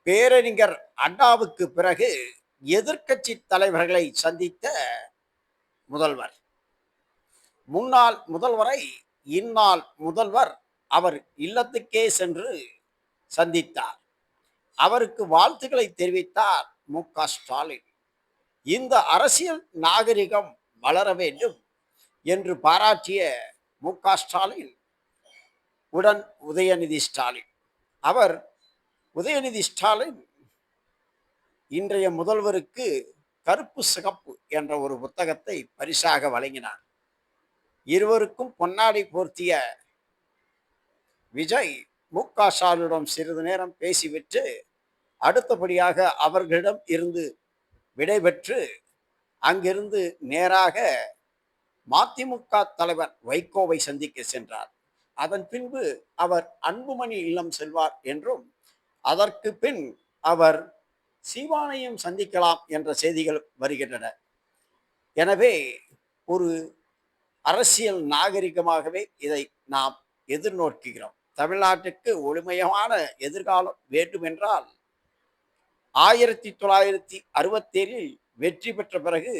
பேரறிஞர் அண்ணாவுக்கு பிறகு எதிர்க்கட்சி தலைவர்களை சந்தித்த முதல்வர். முன்னாள் முதல்வரை இந்நாள் முதல்வர் அவர் இல்லத்துக்கே சென்று சந்தித்தார். அவருக்கு வாழ்த்துக்களை தெரிவித்தார் மு.க.ஸ்டாலின். இந்த அரசியல் நாகரிகம் வளர வேண்டும் என்று பாராட்டிய மு.க.ஸ்டாலின் உடன் உதயநிதி ஸ்டாலின். அவர் உதயநிதி ஸ்டாலின் இன்றைய முதல்வருக்கு கருப்பு சிகப்பு என்ற ஒரு புத்தகத்தை பரிசாக வழங்கினார். இருவருக்கும் பொன்னாடை போர்த்திய விஜய் மு.க.ஸ்டாலினிடம் சிறிது நேரம் பேசிவிட்டு அடுத்தபடியாக அவர்களிடம் இருந்து விடைபெற்று அங்கிருந்து நேராக மதிமுக தலைவர் வைகோவை சந்திக்க சென்றார். அதன் பின்பு அவர் அன்புமணி இல்லம் செல்வார் என்றும் அதற்கு பின் அவர் சீமானையும் சந்திக்கலாம் என்ற செய்திகள் வருகின்றன. எனவே ஒரு அரசியல் நாகரிகமாகவே இதை நாம் எதிர்நோக்குகிறோம். தமிழ்நாட்டுக்கு ஒளிமயமான எதிர்காலம் வேண்டுமென்றால் 1967 வெற்றி பெற்ற பிறகு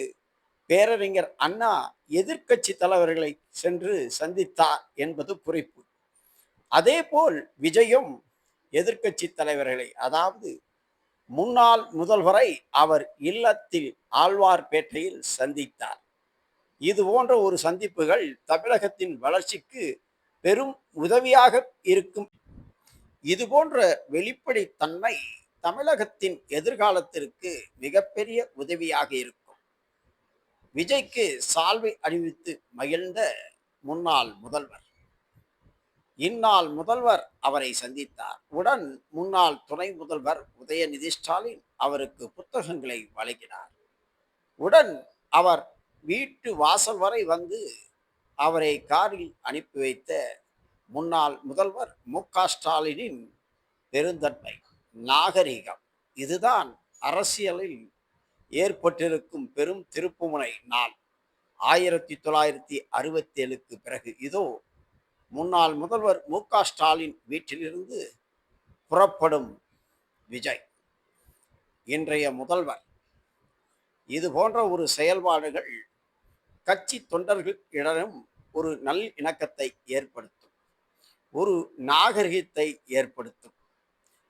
பேரறிஞர் அண்ணா எதிர்க்கட்சி தலைவர்களை சென்று சந்தித்தார் என்பது குறிப்பு. அதேபோல் விஜயும் எதிர்க்கட்சி தலைவர்களை, அதாவது முன்னாள் முதல்வரை அவர் இல்லத்தில் ஆழ்வார்பேட்டையில் சந்தித்தார். இது போன்ற ஒரு சந்திப்புகள் தமிழகத்தின் வளர்ச்சிக்கு பெரும் உதவியாக இருக்கும். இது போன்ற வெளிப்படைத்தன்மை தமிழகத்தின் எதிர்காலத்திற்கு மிகப்பெரிய உதவியாக இருக்கும். விஜய்க்கு சால்வை அணிவித்து மகிழ்ந்த முன்னாள் முதல்வர். இந்நாள் முதல்வர் அவரை சந்தித்தார். உடன் முன்னாள் துணை முதல்வர் உதயநிதி ஸ்டாலின் அவருக்கு புத்தகங்களை வழங்கினார். உடன் அவர் வீட்டு வாசல் வரை வந்து அவரை காரில் அனுப்பி வைத்த முன்னாள் முதல்வர் மு.க.ஸ்டாலினின் பெருந்தன்மை, நாகரிகம், இதுதான் அரசியலில் ஏற்பட்டிருக்கும் பெரும் திருப்புமுனை நாள். 1967க்கு பிறகு இதோ முன்னாள் முதல்வர் மு.க.ஸ்டாலின் வீட்டிலிருந்து புறப்படும் விஜய், இன்றைய முதல்வர். இது போன்ற ஒரு செயல்பாடுகள் கட்சி தொண்டர்களிடம் ஒரு நல் இணக்கத்தை ஏற்படுத்தும், ஒரு நாகரிகத்தை ஏற்படுத்தும்.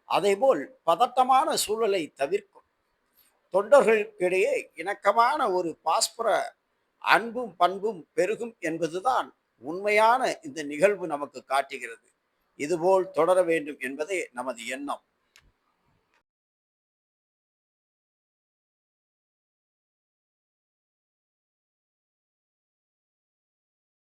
அதேபோல் பதட்டமான சூழலை தவிர்க்கும். தொண்டர்களுக்கிடையே இணக்கமான ஒரு பாஸ்பர அன்பும் பண்பும் பெருகும் என்பதுதான் உண்மையான இந்த நிகழ்வு நமக்கு காட்டுகிறது. இதுபோல் தொடர வேண்டும் என்பதே நமது எண்ணம்.